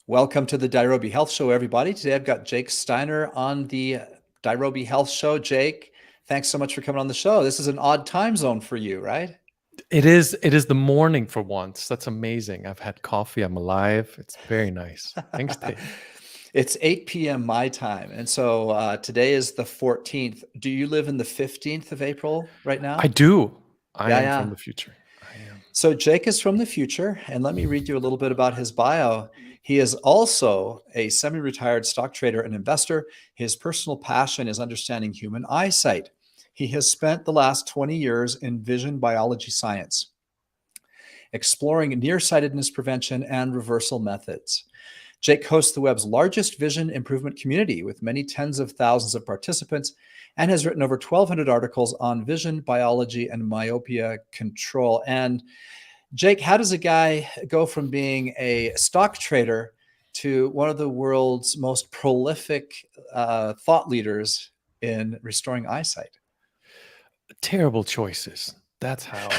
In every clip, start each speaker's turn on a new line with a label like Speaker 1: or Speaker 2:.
Speaker 1: Welcome to the Nairobi Health Show, everybody. Today I've got Jake Steiner on the Nairobi Health Show. Jake, thanks so much for coming on the show. This is an odd time zone for you, right?
Speaker 2: It is the morning for once. That's amazing. I've had coffee. I'm alive. It's very nice. Thanks, Dave.
Speaker 1: It's 8 p.m. my time. And so today is the 14th. Do you live in the 15th of April right now?
Speaker 2: I do. I
Speaker 1: Yeah,
Speaker 2: am
Speaker 1: yeah.
Speaker 2: from the future. I am.
Speaker 1: So Jake is from the future, and let me read you a little bit about his bio. He is also a semi-retired stock trader and investor. His personal passion is understanding human eyesight. He has spent the last 20 years in vision biology science, exploring nearsightedness prevention and reversal methods. Jake hosts the web's largest vision improvement community with many tens of thousands of participants and has written over 1,200 articles on vision biology and myopia control. And Jake, how does a guy go from being a stock trader to one of the world's most prolific thought leaders in restoring eyesight?
Speaker 2: Terrible choices. That's how.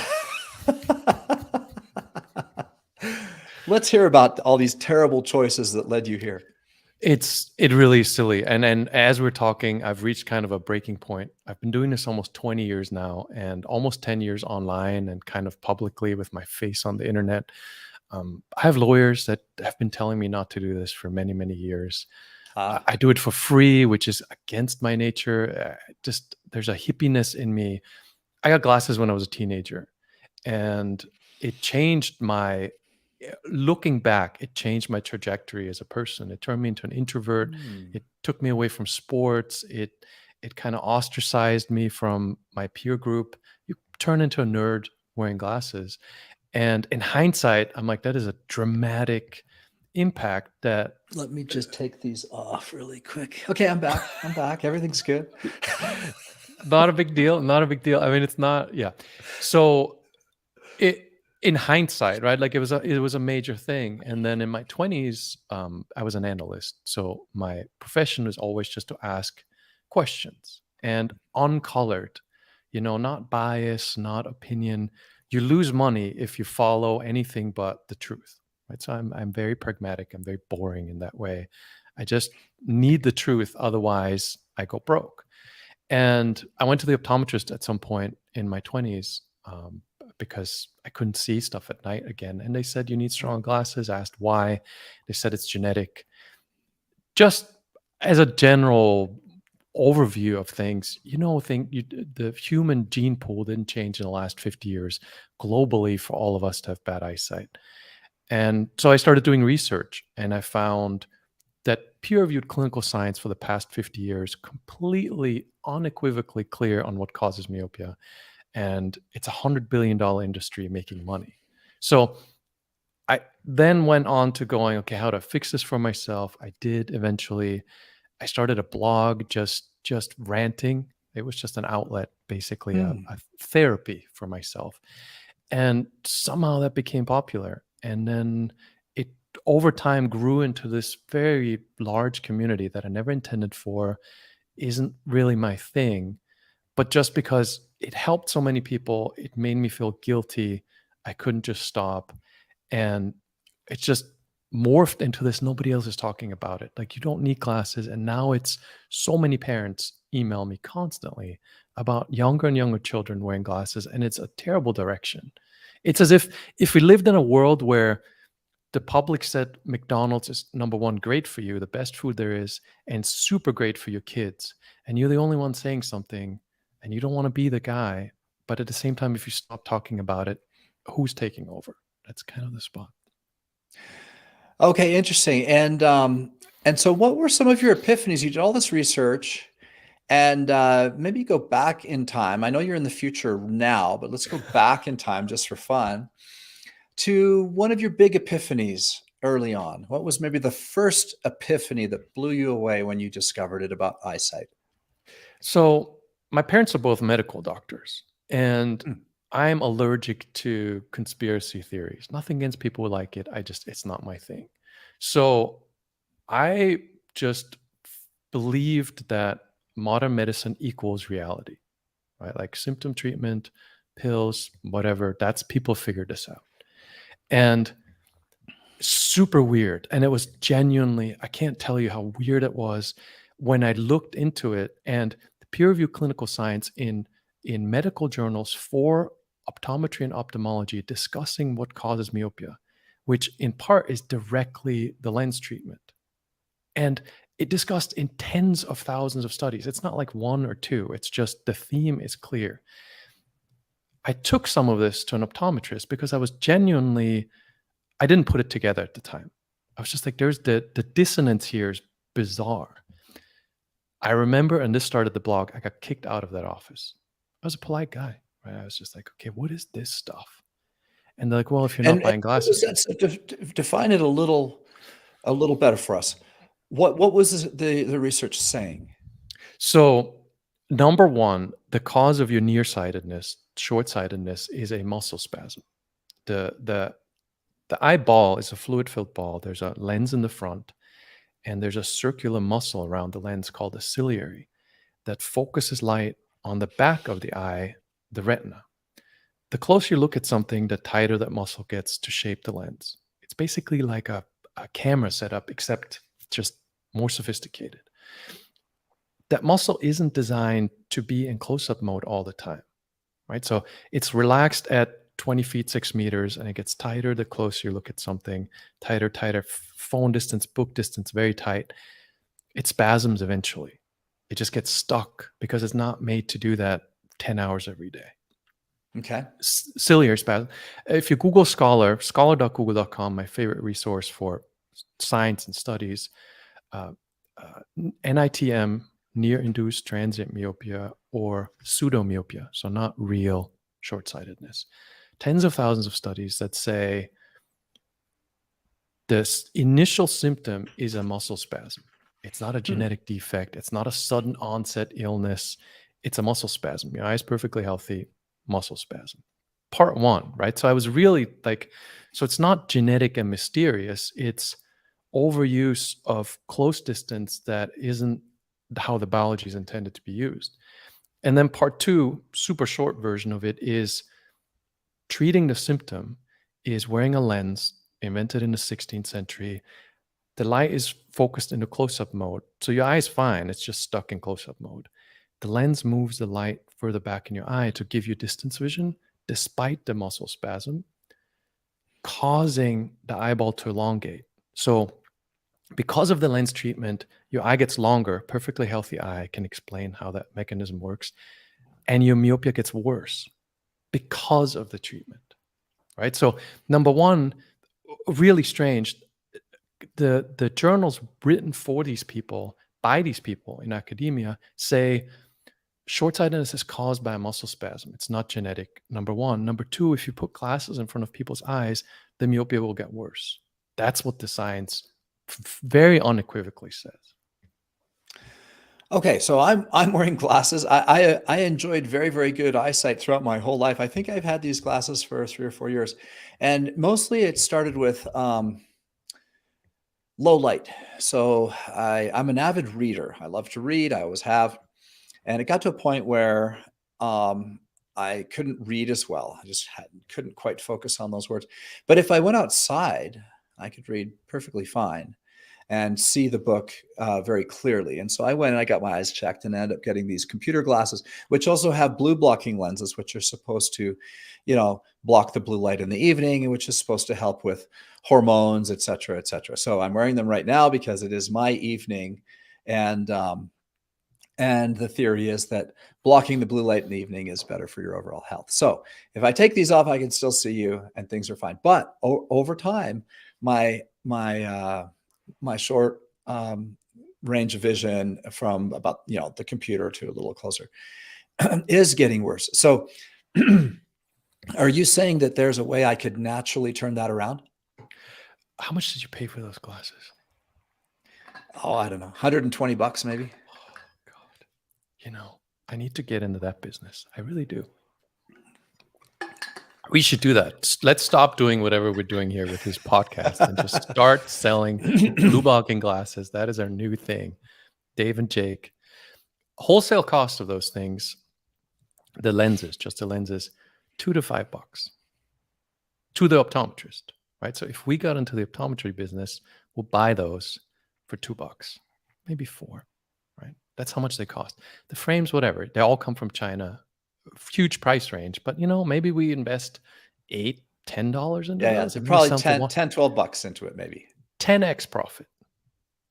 Speaker 1: Let's hear about all these terrible choices that led you here.
Speaker 2: It really is silly. And as we're talking, I've reached kind of a breaking point. I've been doing this almost 20 years now and almost 10 years online and kind of publicly with my face on the internet. I have lawyers that have been telling me not to do this for many, many years. I do it for free, which is against my nature. Just there's a hippiness in me. I got glasses when I was a teenager, and it changed my looking back, it changed my trajectory as a person. It turned me into an introvert. It took me away from sports. It kind of ostracized me from my peer group. You turn into a nerd wearing glasses. And in hindsight, I'm like, that is a dramatic impact that.
Speaker 1: Let me just take these off really quick. Okay, I'm back. I'm back. Everything's good.
Speaker 2: Not a big deal. Not a big deal. I mean, it's not. Yeah. So in hindsight, right? Like it was a major thing. And then in my 20s, I was an analyst. So my profession was always just to ask questions and uncolored, not bias, not opinion. You lose money if you follow anything but the truth, right? So I'm very pragmatic. I'm very boring in that way. I just need the truth. Otherwise I go broke. And I went to the optometrist at some point in my 20s, because I couldn't see stuff at night again. And they said, you need strong glasses. I asked why. They said it's genetic. Just as a general overview of things, the human gene pool didn't change in the last 50 years globally for all of us to have bad eyesight. And so I started doing research, and I found that peer-reviewed clinical science for the past 50 years completely unequivocally clear on what causes myopia. And it's $100 billion industry making money. So I then went on to going, okay, how to fix this for myself. I did eventually. I started a blog, just ranting. It was just an outlet, basically a therapy for myself. And somehow that became popular. And then it over time grew into this very large community that I never intended for. Isn't really my thing. But just because it helped so many people, it made me feel guilty. I couldn't just stop. And it just morphed into this. Nobody else is talking about it. Like, you don't need glasses. And now it's so many parents email me constantly about younger and younger children wearing glasses. And it's a terrible direction. It's as if we lived in a world where the public said McDonald's is number one, great for you, the best food there is, and super great for your kids. And you're the only one saying something, and you don't want to be the guy. But at the same time, if you stop talking about it, who's taking over? That's kind of the spot.
Speaker 1: Okay, interesting. And so what were some of your epiphanies? You did all this research, and maybe go back in time. I know you're in the future now, but let's go back in time just for fun to one of your big epiphanies early on. What was maybe the first epiphany that blew you away when you discovered it about eyesight?
Speaker 2: So my parents are both medical doctors, and I'm allergic to conspiracy theories. Nothing against people who like it. It's not my thing. So I just believed that modern medicine equals reality, right? Like symptom treatment, pills, whatever, that's people figured this out. And super weird. And it was genuinely, I can't tell you how weird it was when I looked into it. And the peer-reviewed clinical science in medical journals for optometry and ophthalmology discussing what causes myopia, which in part is directly the lens treatment. And it discussed in tens of thousands of studies. It's not like one or two. It's just the theme is clear. I took some of this to an optometrist because I was genuinely, I didn't put it together at the time. I was just like, there's the dissonance here is bizarre. I remember, and this started the blog, I got kicked out of that office. I was a polite guy, right? I was just like, okay, what is this stuff? And they're like, well, if you're not buying glasses.
Speaker 1: Define it a little better for us. What was the research saying?
Speaker 2: So number one, the cause of your nearsightedness, short-sightedness, is a muscle spasm. The eyeball is a fluid-filled ball. There's a lens in the front, and there's a circular muscle around the lens called the ciliary that focuses light on the back of the eye, the retina. The closer you look at something, the tighter that muscle gets to shape the lens. It's basically like a camera setup, except just more sophisticated. That muscle isn't designed to be in close-up mode all the time, right? So it's relaxed at 20 feet, 6 meters, and it gets tighter the closer you look at something, tighter, phone distance, book distance, very tight. It spasms eventually. It just gets stuck because it's not made to do that 10 hours every day.
Speaker 1: Okay.
Speaker 2: Ciliary spasm. If you Google Scholar, scholar.google.com, my favorite resource for science and studies, NITM, near-induced transient myopia, or pseudomyopia, so not real short-sightedness. Tens of thousands of studies that say this initial symptom is a muscle spasm. It's not a genetic defect. It's not a sudden onset illness. It's a muscle spasm. Your eye is perfectly healthy, muscle spasm. Part one, right? So I was really like, so it's not genetic and mysterious. It's overuse of close distance that isn't how the biology is intended to be used. And then part two, super short version of it, is treating the symptom is wearing a lens invented in the 16th century. The light is focused into close-up mode. So your eye is fine. It's just stuck in close-up mode. The lens moves the light further back in your eye to give you distance vision despite the muscle spasm, causing the eyeball to elongate. So because of the lens treatment, your eye gets longer. Perfectly healthy eye can explain how that mechanism works. And your myopia gets worse because of the treatment, right? So number one, really strange. The journals written for these people, by these people in academia, say short-sightedness is caused by a muscle spasm. It's not genetic, number one. Number two, if you put glasses in front of people's eyes, the myopia will get worse. That's what the science very unequivocally says.
Speaker 1: Okay, so I'm wearing glasses. I enjoyed very, very good eyesight throughout my whole life. I think I've had these glasses for 3 or 4 years, and mostly it started with low light. So I'm an avid reader. I love to read. I always have, and it got to a point where I couldn't read as well. I just couldn't quite focus on those words. But if I went outside, I could read perfectly fine and see the book very clearly. And so I went and I got my eyes checked and ended up getting these computer glasses, which also have blue blocking lenses, which are supposed to, block the blue light in the evening, and which is supposed to help with hormones, et cetera, et cetera. So I'm wearing them right now because it is my evening. And the theory is that blocking the blue light in the evening is better for your overall health. So if I take these off, I can still see you and things are fine. But over time, my short range of vision from about, the computer to a little closer is getting worse. So are you saying that there's a way I could naturally turn that around?
Speaker 2: How much did you pay for those glasses?
Speaker 1: Oh, I don't know, $120 maybe.
Speaker 2: Oh, God. I need to get into that business. I really do. We should do that. Let's stop doing whatever we're doing here with this podcast and just start selling blue blocking glasses. That is our new thing. Dave and Jake. Wholesale cost of those things, just the lenses, $2 to $5 to the optometrist. right? So if we got into the optometry business, we'll buy those for $2, maybe 4, right? That's how much they cost. The frames, whatever, they all come from China. Huge price range, but maybe we invest $8, $10 into
Speaker 1: Yeah,
Speaker 2: those,
Speaker 1: they're
Speaker 2: and then we
Speaker 1: probably
Speaker 2: sell them for
Speaker 1: 10, $12 into it, maybe.
Speaker 2: 10x profit.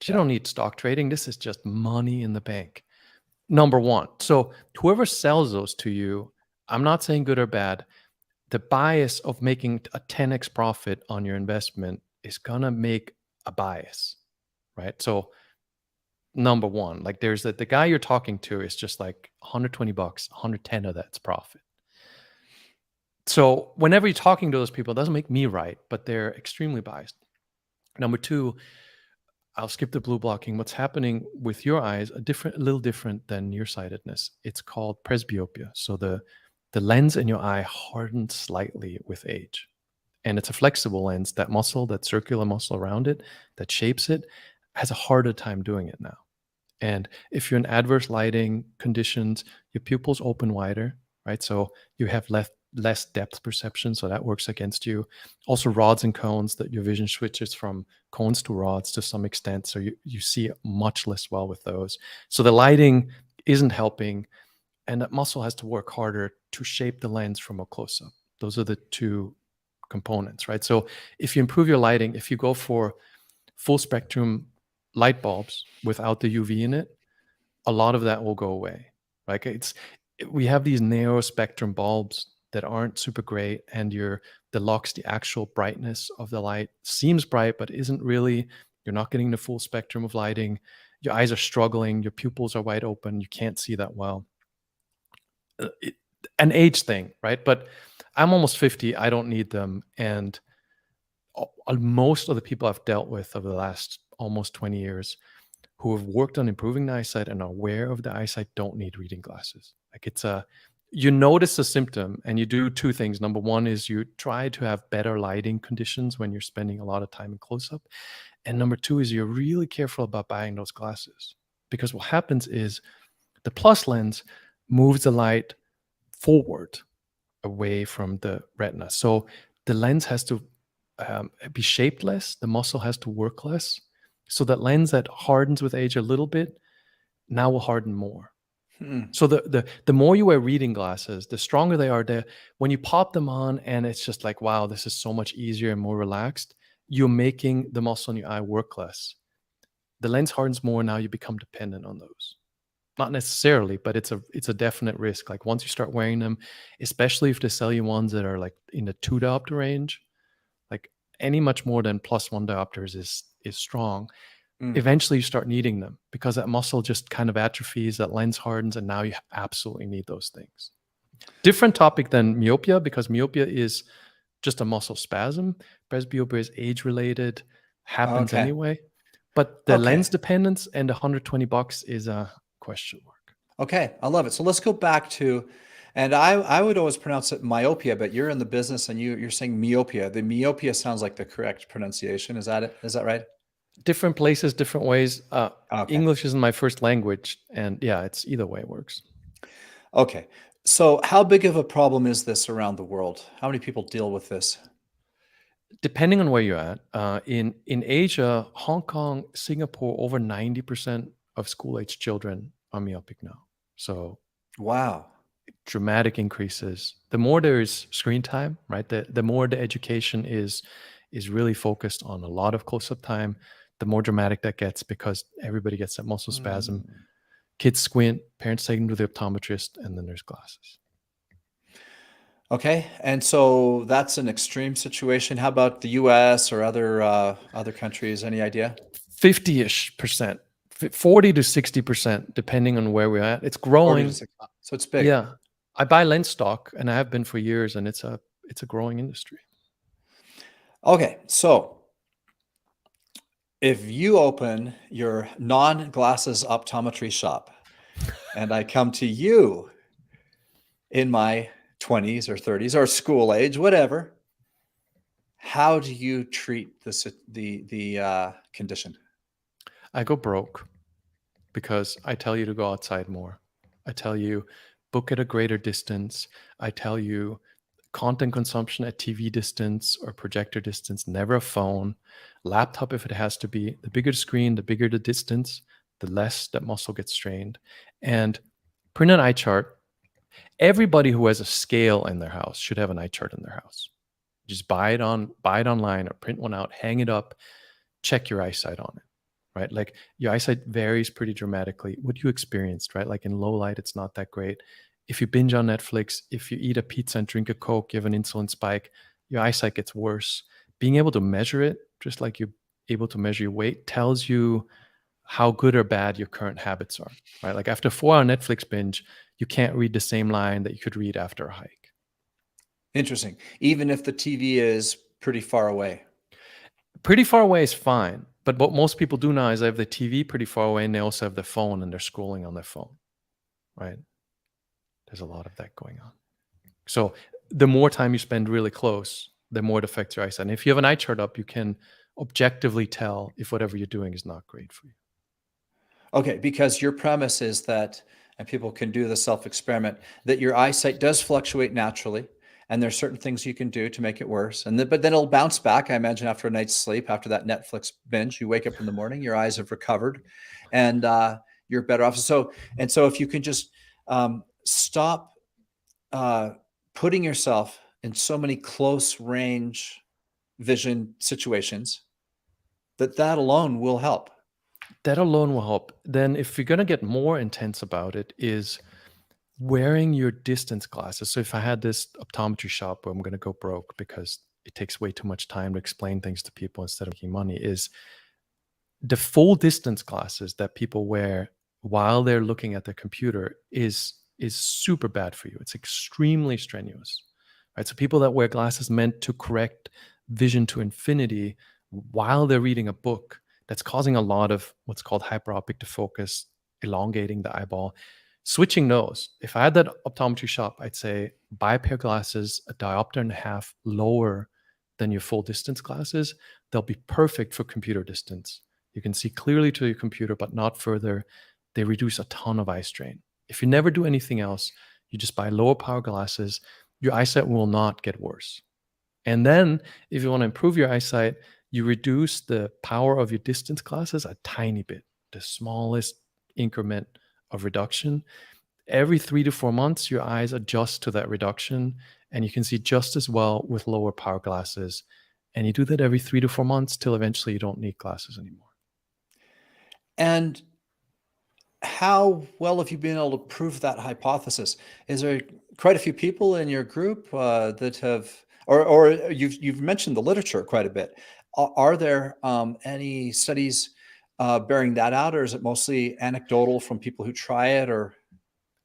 Speaker 2: You
Speaker 1: Yeah.
Speaker 2: don't need stock trading. This is just money in the bank. Number one. So whoever sells those to you, I'm not saying good or bad. The bias of making a 10x profit on your investment is going to make a bias, right? So number one, like there's the guy you're talking to is just like $120, 110 of that's profit. So whenever you're talking to those people, it doesn't make me right, but they're extremely biased. Number two, I'll skip the blue blocking. What's happening with your eyes, a little different than nearsightedness. It's called presbyopia. So the lens in your eye hardens slightly with age. And it's a flexible lens. That muscle, that circular muscle around it, that shapes it, has a harder time doing it now. And if you're in adverse lighting conditions, your pupils open wider, right? So you have less depth perception, so that works against you. Also rods and cones, that your vision switches from cones to rods to some extent, so you see much less well with those. So the lighting isn't helping, and that muscle has to work harder to shape the lens from a close-up. Those are the two components, right? So if you improve your lighting, if you go for full spectrum light bulbs without the UV in it, a lot of that will go away. Like we have these narrow spectrum bulbs that aren't super great, and the actual brightness of the light seems bright, but isn't really. You're not getting the full spectrum of lighting. Your eyes are struggling. Your pupils are wide open. You can't see that well. An age thing, right? But I'm almost 50. I don't need them. And most of the people I've dealt with over the last almost 20 years who have worked on improving the eyesight and are aware of the eyesight don't need reading glasses. Like you notice a symptom and you do two things. Number one is you try to have better lighting conditions when you're spending a lot of time in close-up. And number two is you're really careful about buying those glasses, because what happens is the plus lens moves the light forward away from the retina. So the lens has to be shaped less, the muscle has to work less. So that lens that hardens with age a little bit now will harden more. So the more you wear reading glasses, the stronger they are. When you pop them on and it's just like, wow, this is so much easier and more relaxed, you're making the muscle in your eye work less. The lens hardens more, now you become dependent on those. Not necessarily, but it's a definite risk. Like once you start wearing them, especially if they sell you ones that are like in the 2 diopter range, like any much more than +1 diopters is strong. Eventually you start needing them because that muscle just kind of atrophies, that lens hardens, and now you absolutely need those things. Different topic than myopia, because myopia is just a muscle spasm. Presbyopia is age-related, happens anyway. But the lens dependence and $120 is a question mark.
Speaker 1: Okay, I love it. So let's go back to, and I would always pronounce it myopia, but you're in the business and you're saying myopia. The myopia sounds like the correct pronunciation. Is that it? Is that right?
Speaker 2: Different places, different ways. English isn't my first language, and yeah, it's either way works.
Speaker 1: Okay. So how big of a problem is this around the world? How many people deal with this?
Speaker 2: Depending on where you're at, in Asia, Hong Kong, Singapore, over 90% of school-age children are myopic now. So
Speaker 1: wow,
Speaker 2: dramatic increases. The more there's screen time, right? The more the education is really focused on a lot of close-up time, the more dramatic that gets, because everybody gets that muscle spasm. Kids squint, parents take them to the optometrist, and then there's glasses.
Speaker 1: Okay, and so that's an extreme situation. How about the U.S. or other countries? Any idea?
Speaker 2: 50-ish%, 40 to 60%, depending on where we're at. It's growing.
Speaker 1: So it's big.
Speaker 2: Yeah, I buy lens stock, and I have been for years, and it's a growing industry.
Speaker 1: Okay, so if you open your non-glasses optometry shop and I come to you in my 20s or 30s or school age, whatever, how do you treat the condition?
Speaker 2: I go broke because I tell you to go outside more. I tell you book at a greater distance. I tell you content consumption at TV distance or projector distance, never a phone. Laptop, if it has to be. The bigger the screen, the bigger the distance, the less that muscle gets strained. And print an eye chart. Everybody who has a scale in their house should have an eye chart in their house. Just buy it online or print one out, hang it up, check your eyesight on it, right? Like your eyesight varies pretty dramatically. What you experienced, right? Like in low light, it's not that great. If you binge on Netflix, if you eat a pizza and drink a Coke, you have an insulin spike, your eyesight gets worse. Being able to measure it, just like you're able to measure your weight, tells you how good or bad your current habits are, right? Like after a 4-hour Netflix binge, you can't read the same line that you could read after a hike.
Speaker 1: Interesting. Even if the TV is pretty far away.
Speaker 2: Pretty far away is fine. But what most people do now is they have the TV pretty far away and they also have their phone and they're scrolling on their phone, right? There's a lot of that going on. So the more time you spend really close, the more it affects your eyesight. And if you have an eye chart up, you can objectively tell if whatever you're doing is not great for you.
Speaker 1: Okay, because your premise is that, and people can do the self-experiment, that your eyesight does fluctuate naturally, and there's certain things you can do to make it worse. But then it'll bounce back, I imagine, after a night's sleep, after that Netflix binge. You wake up in the morning, your eyes have recovered, and you're better off. So if you can just stop putting yourself in so many close range vision situations, that alone will help.
Speaker 2: That alone will help. Then if you're going to get more intense about it, is wearing your distance glasses. So if I had this optometry shop where I'm going to go broke because it takes way too much time to explain things to people instead of making money, is the full distance glasses that people wear while they're looking at their computer is super bad for you. It's extremely strenuous, right? So people that wear glasses meant to correct vision to infinity while they're reading a book, that's causing a lot of what's called hyperopic defocus, elongating the eyeball. Switching those, if I had that optometry shop, I'd say buy a pair of glasses a diopter and a half lower than your full distance glasses. They'll be perfect for computer distance. You can see clearly to your computer, but not further. They reduce a ton of eye strain. If you never do anything else, you just buy lower power glasses, your eyesight will not get worse. And then if you want to improve your eyesight, you reduce the power of your distance glasses a tiny bit, the smallest increment of reduction. Every 3 to 4 months, your eyes adjust to that reduction, and you can see just as well with lower power glasses. And you do that every 3 to 4 months till eventually you don't need glasses anymore.
Speaker 1: And how well have you been able to prove that hypothesis? Is there quite a few people in your group that have, or you've mentioned the literature quite a bit. Are there any studies bearing that out, or is it mostly anecdotal from people who try it? Or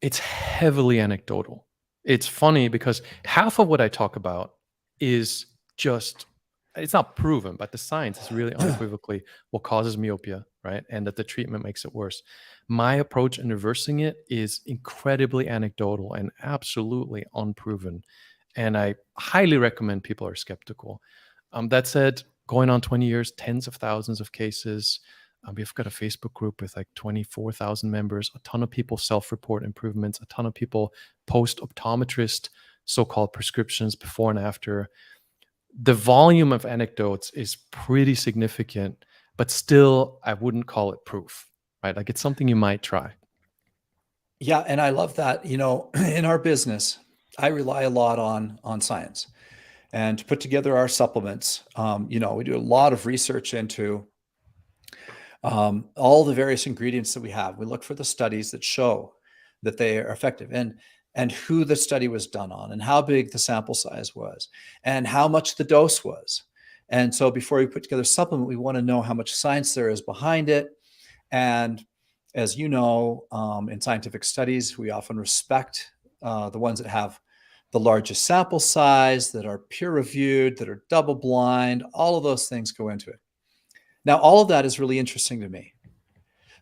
Speaker 2: it's heavily anecdotal. It's funny because half of what I talk about is just, it's not proven, but the science is really unequivocally what causes myopia, right? And that the treatment makes it worse. My approach in reversing it is incredibly anecdotal and absolutely unproven. And I highly recommend people are skeptical. That said, going on 20 years, tens of thousands of cases. We've got a Facebook group with like 24,000 members. A ton of people self-report improvements. A ton of people post optometrist so-called prescriptions before and after. The volume of anecdotes is pretty significant, but still, I wouldn't call it proof, right? Like it's something you might try.
Speaker 1: Yeah, and I love that. You know, in our business, I rely a lot on science, and to put together our supplements. You know, we do a lot of research into all the various ingredients that we have. We look for the studies that show that they are effective, and who the study was done on, and how big the sample size was, and how much the dose was. And so before we put together a supplement, we want to know how much science there is behind it. And as you know, in scientific studies, we often respect the ones that have the largest sample size, that are peer reviewed, that are double blind. All of those things go into it. Now, all of that is really interesting to me.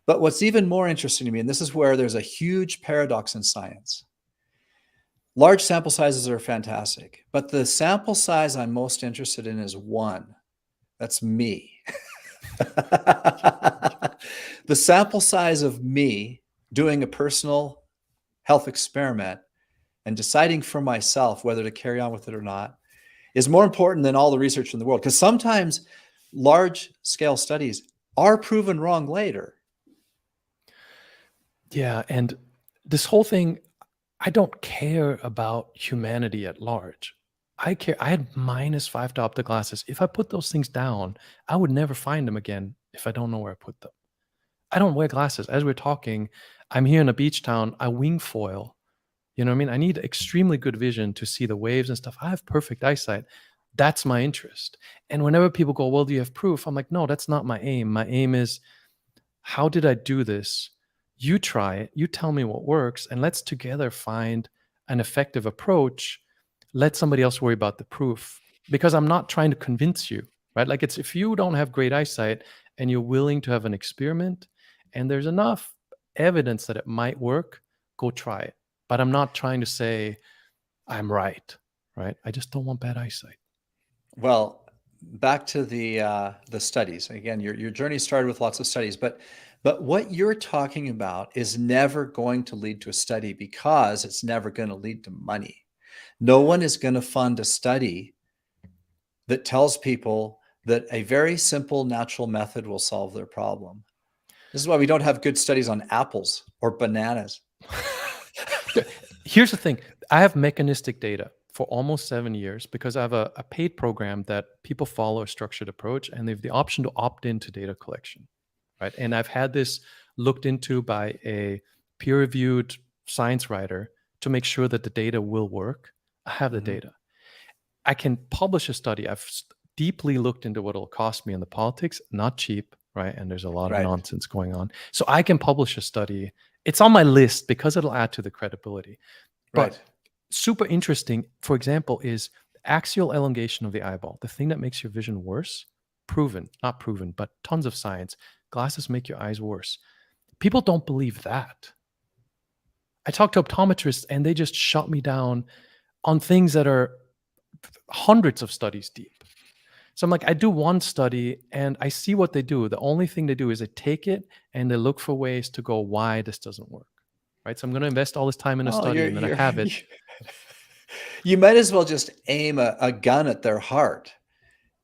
Speaker 1: But what's even more interesting to me, and this is where there's a huge paradox in science. Large sample sizes are fantastic, but the sample size I'm most interested in is one. That's me. The sample size of me doing a personal health experiment and deciding for myself whether to carry on with it or not is more important than all the research in the world. Because sometimes large scale studies are proven wrong later.
Speaker 2: Yeah. And this whole thing, I don't care about humanity at large. I care. I had -5 diopter glasses. If I put those things down, I would never find them again if I don't know where I put them. I don't wear glasses. As we're talking, I'm here in a beach town. I wing foil. You know what I mean? I need extremely good vision to see the waves and stuff. I have perfect eyesight. That's my interest. And whenever people go, well, do you have proof? I'm like, no, that's not my aim. My aim is, how did I do this? You try it. You tell me what works, and let's together find an effective approach. Let somebody else worry about the proof, because I'm not trying to convince you, right? Like, it's, if you don't have great eyesight and you're willing to have an experiment and there's enough evidence that it might work, go try it. But I'm not trying to say I'm right? I just don't want bad eyesight.
Speaker 1: Well, back to the studies. Again, your journey started with lots of studies, but what you're talking about is never going to lead to a study, because it's never going to lead to money. No one is going to fund a study that tells people that a very simple natural method will solve their problem. This is why we don't have good studies on apples or bananas.
Speaker 2: Here's the thing. I have mechanistic data for almost 7 years because I have a paid program that people follow a structured approach, and they have the option to opt into data collection, right? And I've had this looked into by a peer-reviewed science writer to make sure that the data will work. I have the data. I can publish a study. I've deeply looked into what it'll cost me in the politics, not cheap, right? And there's a lot of nonsense going on. So I can publish a study. It's on my list because it'll add to the credibility. But super interesting, for example, is axial elongation of the eyeball, the thing that makes your vision worse. Proven, not proven, but tons of science. Glasses make your eyes worse. People don't believe that. I talk to optometrists and they just shut me down on things that are hundreds of studies deep. So I'm like, I do one study and I see what they do. The only thing they do is they take it and they look for ways to go, why this doesn't work, right? So I'm going to invest all this time in a study and then I have it.
Speaker 1: You might as well just aim a gun at their heart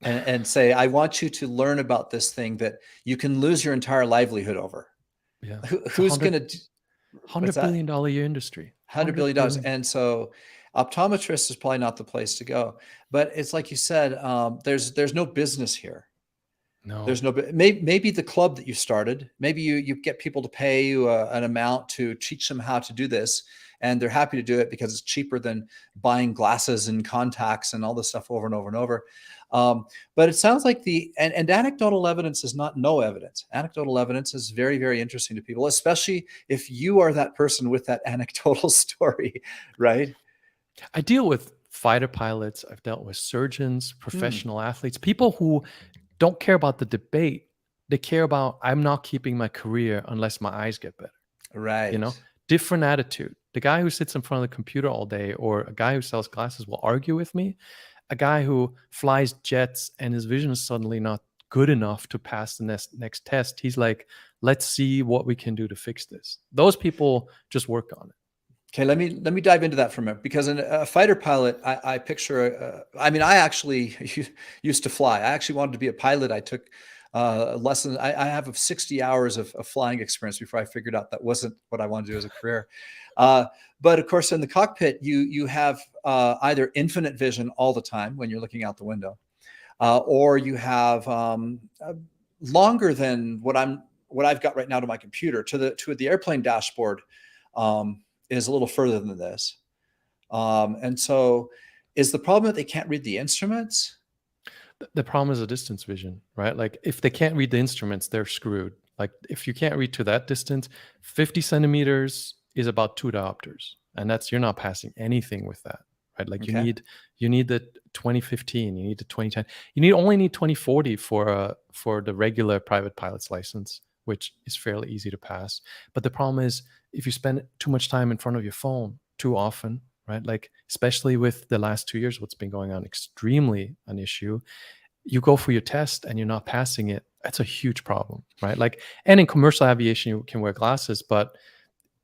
Speaker 1: and say, I want you to learn about this thing that you can lose your entire livelihood over.
Speaker 2: Yeah.
Speaker 1: Who's going to...
Speaker 2: $100 billion a year industry.
Speaker 1: $100 billion. And so optometrist is probably not the place to go. But it's like you said, there's no business here.
Speaker 2: No.
Speaker 1: There's no, maybe the club that you started, maybe you get people to pay you an amount to teach them how to do this. And they're happy to do it because it's cheaper than buying glasses and contacts and all this stuff over and over and over. But it sounds like and anecdotal evidence is not no evidence. Anecdotal evidence is very, very interesting to people, especially if you are that person with that anecdotal story, right?
Speaker 2: I deal with fighter pilots. I've dealt with surgeons, professional athletes, people who don't care about the debate. They care about, I'm not keeping my career unless my eyes get better.
Speaker 1: Right.
Speaker 2: You know, different attitude. The guy who sits in front of the computer all day, or a guy who sells glasses, will argue with me. A guy who flies jets and his vision is suddenly not good enough to pass the next test, he's like, let's see what we can do to fix this. Those people just work on it.
Speaker 1: Okay, let me dive into that for a minute, because in a fighter pilot, I picture, I mean, I actually used to fly. I actually wanted to be a pilot. I took lessons. I have 60 hours of flying experience before I figured out that wasn't what I wanted to do as a career. But of course, in the cockpit, you have either infinite vision all the time when you're looking out the window, or you have longer than what I've got right now to my computer. To the airplane dashboard is a little further than this. And so is the problem that they can't read the instruments?
Speaker 2: The problem is a distance vision, right? Like, if they can't read the instruments, they're screwed. Like, if you can't read to that distance, 50 centimeters is about 2 diopters. And you're not passing anything with that, right? Like, you need the 2015, you need the 2010, you only need 2040 for the regular private pilot's license, which is fairly easy to pass. But the problem is, if you spend too much time in front of your phone too often, right? Like, especially with the last 2 years, what's been going on, extremely an issue. You go for your test and you're not passing it. That's a huge problem, right? Like, and in commercial aviation, you can wear glasses, but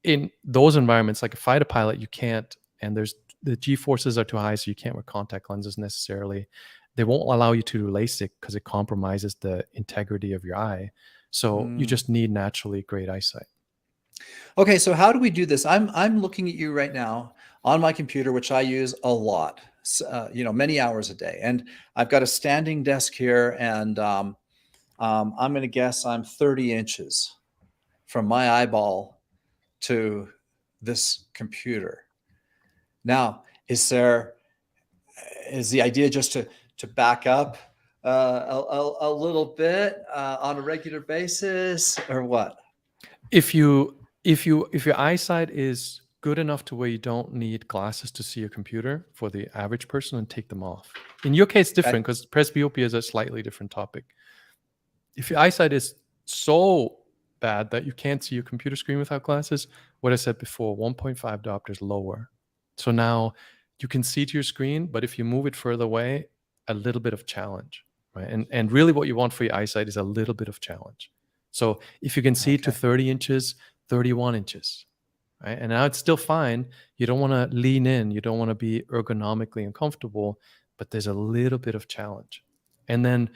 Speaker 2: in those environments, like a fighter pilot, you can't. and the G forces are too high, so you can't wear contact lenses necessarily. They won't allow you to do LASIK because it compromises the integrity of your eye. So you just need naturally great eyesight.
Speaker 1: Okay, so how do we do this? I'm looking at you right now on my computer, which I use a lot, many hours a day, and I've got a standing desk here, and I'm going to guess I'm 30 inches from my eyeball to this computer. Now, is the idea just to back up a little bit on a regular basis, or what?
Speaker 2: If your eyesight is good enough to where you don't need glasses to see a computer for the average person, and take them off. In your case, different because presbyopia is a slightly different topic. If your eyesight is so bad that you can't see your computer screen without glasses, what I said before, 1.5 diopters lower. So now you can see to your screen, but if you move it further away, a little bit of challenge, right? And really what you want for your eyesight is a little bit of challenge. So if you can see to 30 inches, 31 inches, right? And now it's still fine. You don't want to lean in. You don't want to be ergonomically uncomfortable, but there's a little bit of challenge. And then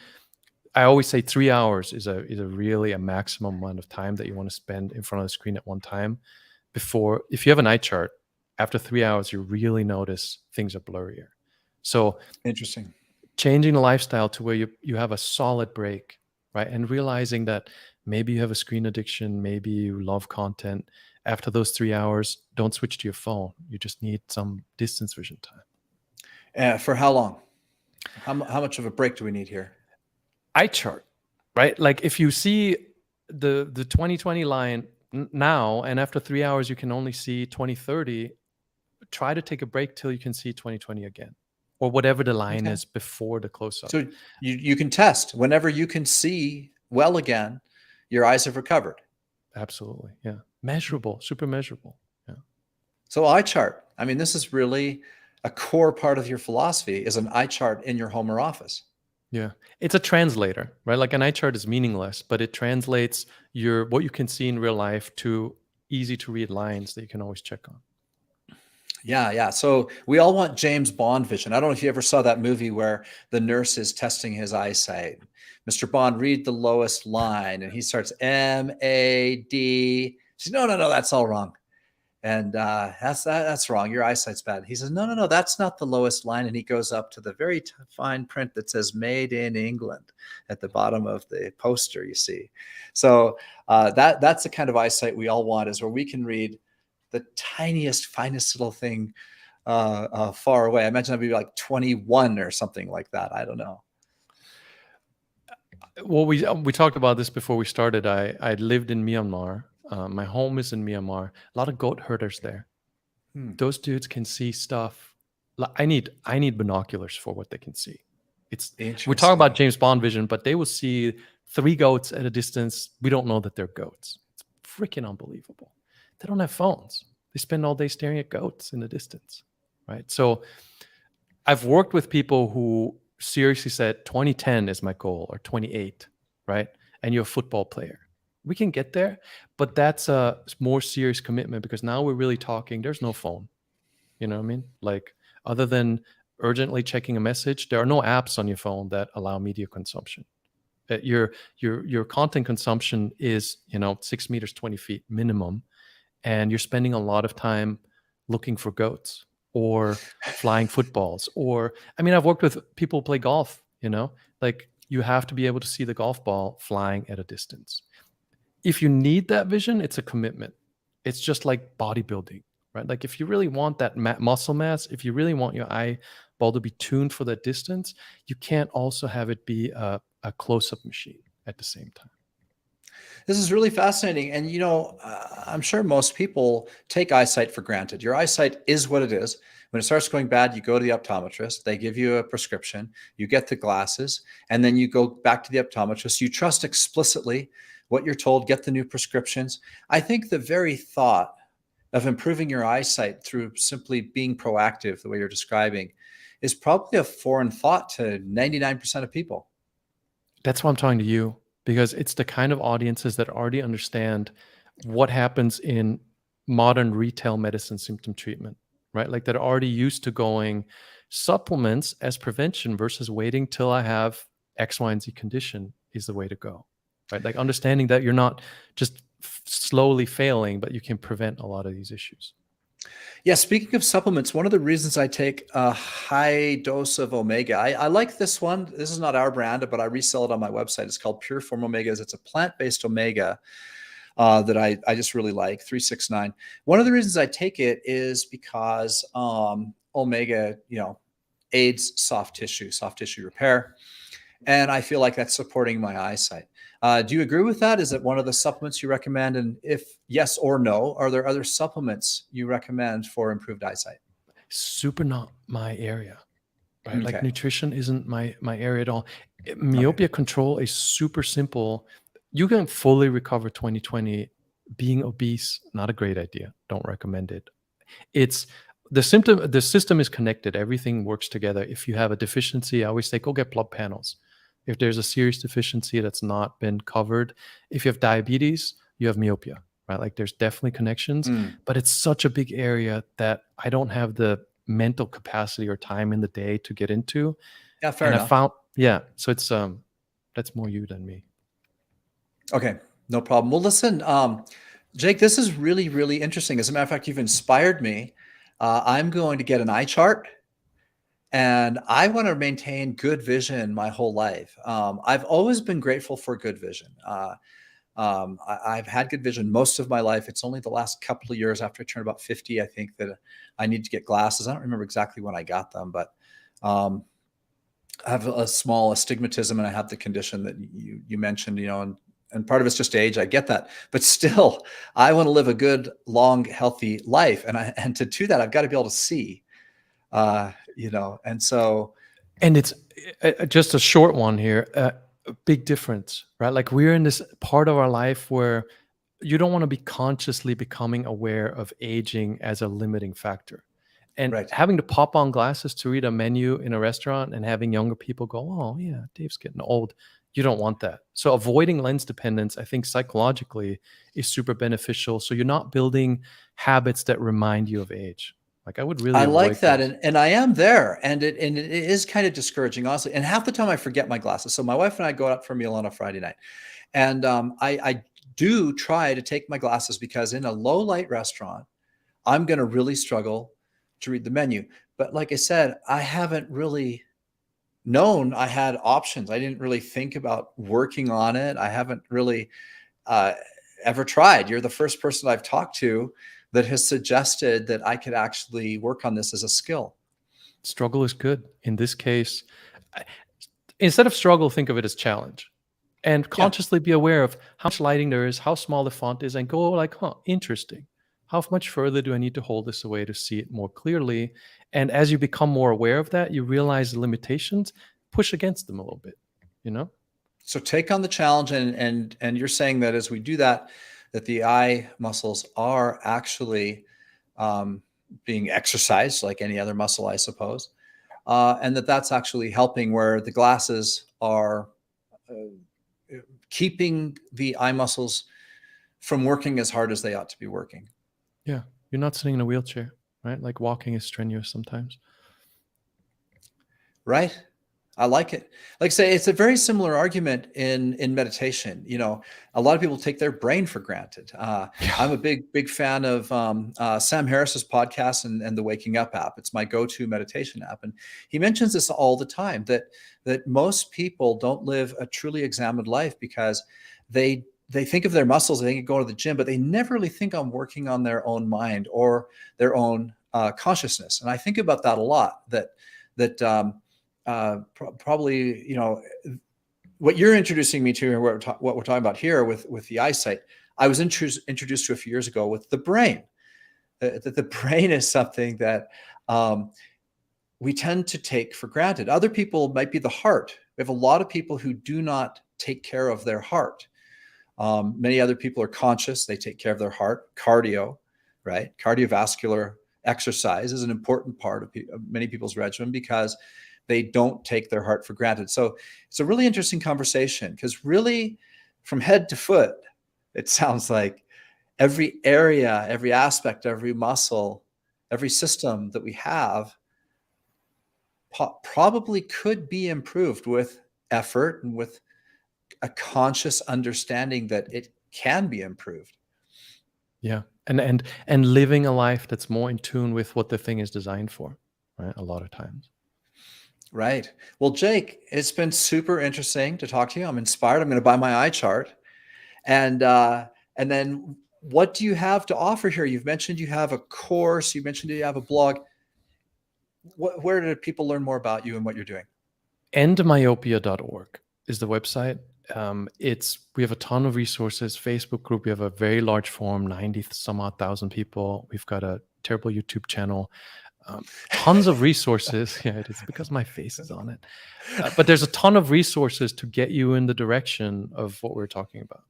Speaker 2: I always say 3 hours is a really a maximum amount of time that you want to spend in front of the screen at one time. Before, if you have an eye chart, after 3 hours, you really notice things are blurrier. So
Speaker 1: interesting.
Speaker 2: Changing the lifestyle to where you have a solid break, right? And realizing that maybe you have a screen addiction, maybe you love content. After those 3 hours, don't switch to your phone. You just need some distance vision time.
Speaker 1: For how long? How much of a break do we need here?
Speaker 2: Eye chart, right? Like if you see the 20/20 line now, and after 3 hours you can only see 20/30, try to take a break till you can see 20/20 again, or whatever the line is before the close-up.
Speaker 1: So you can test whenever you can see well again, your eyes have recovered.
Speaker 2: Absolutely, yeah. Measurable, super measurable. Yeah.
Speaker 1: So eye chart. I mean, this is really a core part of your philosophy, is an eye chart in your home or office.
Speaker 2: Yeah, it's a translator, right? Like an eye chart is meaningless, but it translates what you can see in real life to easy to read lines that you can always check on.
Speaker 1: Yeah. So we all want James Bond vision. I don't know if you ever saw that movie where the nurse is testing his eyesight. Mr. Bond, read the lowest line, and he starts M-A-D. She says, no, that's all wrong. And that's wrong. Your eyesight's bad. He says, no, that's not the lowest line. And he goes up to the very fine print that says "Made in England" at the bottom of the poster, you see. So that's the kind of eyesight we all want, is where we can read the tiniest, finest little thing far away. I imagine that'd be like 21 or something like that. I don't know.
Speaker 2: Well, we talked about this before we started. I lived in Myanmar. My home is in Myanmar. A lot of goat herders there. Those dudes can see stuff. I need binoculars for what they can see. We talk about James Bond vision, but they will see 3 goats at a distance. We don't know that they're goats. It's freaking unbelievable. They don't have phones. They spend all day staring at goats in the distance, right? So I've worked with people who seriously said 2010 is my goal, or 28, right? And you're a football player. We can get there, but that's a more serious commitment, because now we're really talking, there's no phone. You know what I mean? Like, other than urgently checking a message, there are no apps on your phone that allow media consumption. Your content consumption is, 6 meters, 20 feet minimum. And you're spending a lot of time looking for goats or flying footballs. I've worked with people who play golf, like you have to be able to see the golf ball flying at a distance. If you need that vision, it's a commitment. It's just like bodybuilding, right? Like if you really want that muscle mass, if you really want your eyeball to be tuned for that distance, you can't also have it be a close-up machine at the same time.
Speaker 1: This is really fascinating. And, I'm sure most people take eyesight for granted. Your eyesight is what it is. When it starts going bad, you go to the optometrist. They give you a prescription. You get the glasses. And then you go back to the optometrist. You trust explicitly what you're told, get the new prescriptions. I think the very thought of improving your eyesight through simply being proactive, the way you're describing, is probably a foreign thought to 99% of people.
Speaker 2: That's why I'm talking to you. Because it's the kind of audiences that already understand what happens in modern retail medicine symptom treatment, right? Like that are already used to going supplements as prevention versus waiting till I have X, Y, and Z condition is the way to go, right? Like understanding that you're not just slowly failing, but you can prevent a lot of these issues.
Speaker 1: Yeah, speaking of supplements, one of the reasons I take a high dose of omega, I like this one. This is not our brand, but I resell it on my website. It's called Pure Form Omegas. It's a plant-based omega that I just really like, 369. One of the reasons I take it is because omega, aids soft tissue repair. And I feel like that's supporting my eyesight. Do you agree with that? Is it one of the supplements you recommend? And if yes or no, are there other supplements you recommend for improved eyesight?
Speaker 2: Super not my area, right? Like
Speaker 1: Okay.
Speaker 2: nutrition isn't my area at all.
Speaker 1: Okay.
Speaker 2: Myopia control is super simple. You can fully recover 20/20. Being obese, not a great idea. Don't recommend it. It's the system is connected. Everything works together. If you have a deficiency, I always say go get blood panels. If there's a serious deficiency that's not been covered, if you have diabetes, you have myopia, right? Like there's definitely connections, but it's such a big area that I don't have the mental capacity or time in the day to get into.
Speaker 1: Yeah, fair
Speaker 2: And I
Speaker 1: enough.
Speaker 2: found, so it's that's more you than me.
Speaker 1: Okay, no problem. Well, listen, Jake, this is really, really interesting. As a matter of fact, you've inspired me. I'm going to get an eye chart, and I want to maintain good vision my whole life. I've always been grateful for good vision. I've had good vision most of my life. It's only the last couple of years after I turned about 50, I think, that I need to get glasses. I don't remember exactly when I got them, but I have a small astigmatism, and I have the condition that you mentioned, and part of it's just age. I get that, but still, I want to live a good, long, healthy life, and to do that, I've got to be able to see, and so.
Speaker 2: And it's just a short one here. A big difference, right? Like we're in this part of our life where you don't want to be consciously becoming aware of aging as a limiting factor. And
Speaker 1: Right.
Speaker 2: having to pop on glasses to read a menu in a restaurant and having younger people go, oh, yeah, Dave's getting old. You don't want that. So avoiding lens dependence, I think psychologically is super beneficial. So you're not building habits that remind you of age. Like I would really
Speaker 1: I like
Speaker 2: avoid
Speaker 1: that.
Speaker 2: those.
Speaker 1: And I am there. And it is kind of discouraging, honestly. And half the time I forget my glasses. So my wife and I go out for a meal on a Friday night. And I do try to take my glasses because in a low light restaurant, I'm going to really struggle to read the menu. But like I said, I haven't really known I had options. I didn't really think about working on it. I haven't really ever tried. You're the first person I've talked to that has suggested that I could actually work on this as a skill.
Speaker 2: Struggle is good. In this case, instead of struggle, think of it as challenge. And consciously be aware of how much lighting there is, how small the font is, and go like, interesting. How much further do I need to hold this away to see it more clearly? And as you become more aware of that, you realize the limitations, push against them a little bit,
Speaker 1: So take on the challenge, and you're saying that as we do that, that the eye muscles are actually being exercised like any other muscle, I suppose, and that's actually helping where the glasses are keeping the eye muscles from working as hard as they ought to be working.
Speaker 2: Yeah, you're not sitting in a wheelchair, right? Like walking is strenuous sometimes.
Speaker 1: Right. I like it. Like I say, it's a very similar argument in meditation. A lot of people take their brain for granted. I'm a big fan of Sam Harris's podcast and the Waking Up app. It's my go-to meditation app, and he mentions this all the time that most people don't live a truly examined life because they think of their muscles, they can go to the gym, but they never really think on working on their own mind or their own consciousness. And I think about that a lot. Probably, what you're introducing me to, or what we're talking about here with the eyesight, I was introduced to a few years ago with the brain. That the brain is something that we tend to take for granted. Other people might be the heart. We have a lot of people who do not take care of their heart. Many other people are conscious. They take care of their heart. Cardio, right? Cardiovascular exercise is an important part of many people's regimen because they don't take their heart for granted. So it's a really interesting conversation because really from head to foot, it sounds like every area, every aspect, every muscle every system that we have probably could be improved with effort and with a conscious understanding that it can be improved.
Speaker 2: Yeah. And living a life that's more in tune with what the thing is designed for, right? A lot of times.
Speaker 1: Right. Well, Jake, it's been super interesting to talk to you. I'm inspired. I'm going to buy my eye chart. And then what do you have to offer here? You've mentioned you have a course. You mentioned you have a blog. Where do people learn more about you and what you're doing?
Speaker 2: Endmyopia.org is the website. We have a ton of resources. Facebook group, we have a very large forum, 90 some odd thousand people. We've got a terrible YouTube channel. Tons of resources. Yeah, it is because my face is on it. But there's a ton of resources to get you in the direction of what we're talking about.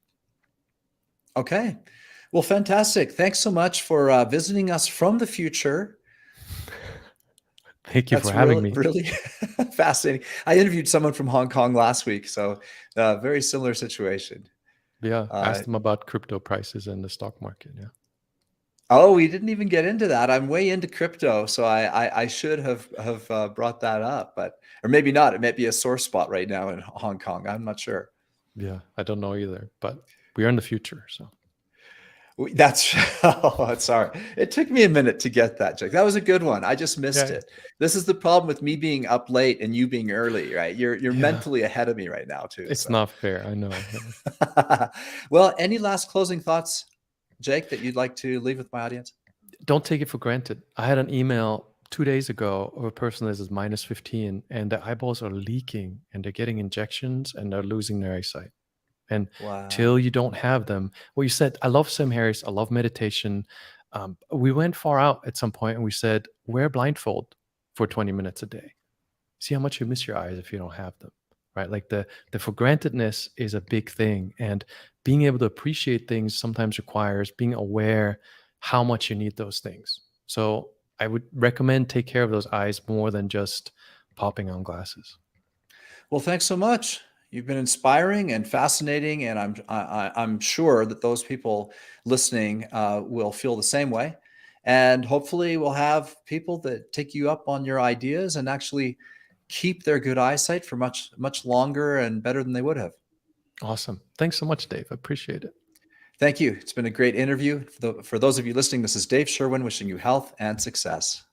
Speaker 1: Okay. Well, fantastic. Thanks so much for visiting us from the future.
Speaker 2: Thank you for having me.
Speaker 1: Really fascinating. I interviewed someone from Hong Kong last week, so very similar situation.
Speaker 2: Yeah, asked them about crypto prices and the stock market. Yeah.
Speaker 1: Oh, we didn't even get into that. I'm way into crypto, so I should have brought that up, or maybe not. It might be a sore spot right now in Hong Kong. I'm not sure.
Speaker 2: Yeah, I don't know either, but we are in the future, so.
Speaker 1: That's sorry. It took me a minute to get that, Jake. That was a good one. I just missed it. This is the problem with me being up late and you being early, right? You're mentally ahead of me right now too.
Speaker 2: It's not fair. I know.
Speaker 1: Well, any last closing thoughts, Jake, that you'd like to leave with my audience?
Speaker 2: Don't take it for granted. I had an email 2 days ago of a person that is -15 and their eyeballs are leaking and they're getting injections and they're losing their eyesight. And till you don't have them, well, you said, I love Sam Harris. I love meditation. We went far out at some point and we said, wear blindfold for 20 minutes a day. See how much you miss your eyes if you don't have them, right? Like the for grantedness is a big thing. And being able to appreciate things sometimes requires being aware how much you need those things. So I would recommend take care of those eyes more than just popping on glasses.
Speaker 1: Well, thanks so much. You've been inspiring and fascinating, and I'm sure that those people listening will feel the same way. And hopefully, we'll have people that take you up on your ideas and actually keep their good eyesight for much longer and better than they would have.
Speaker 2: Awesome. Thanks so much, Dave. I appreciate it.
Speaker 1: Thank you. It's been a great interview. For those of you listening, this is Dave Sherwin wishing you health and success.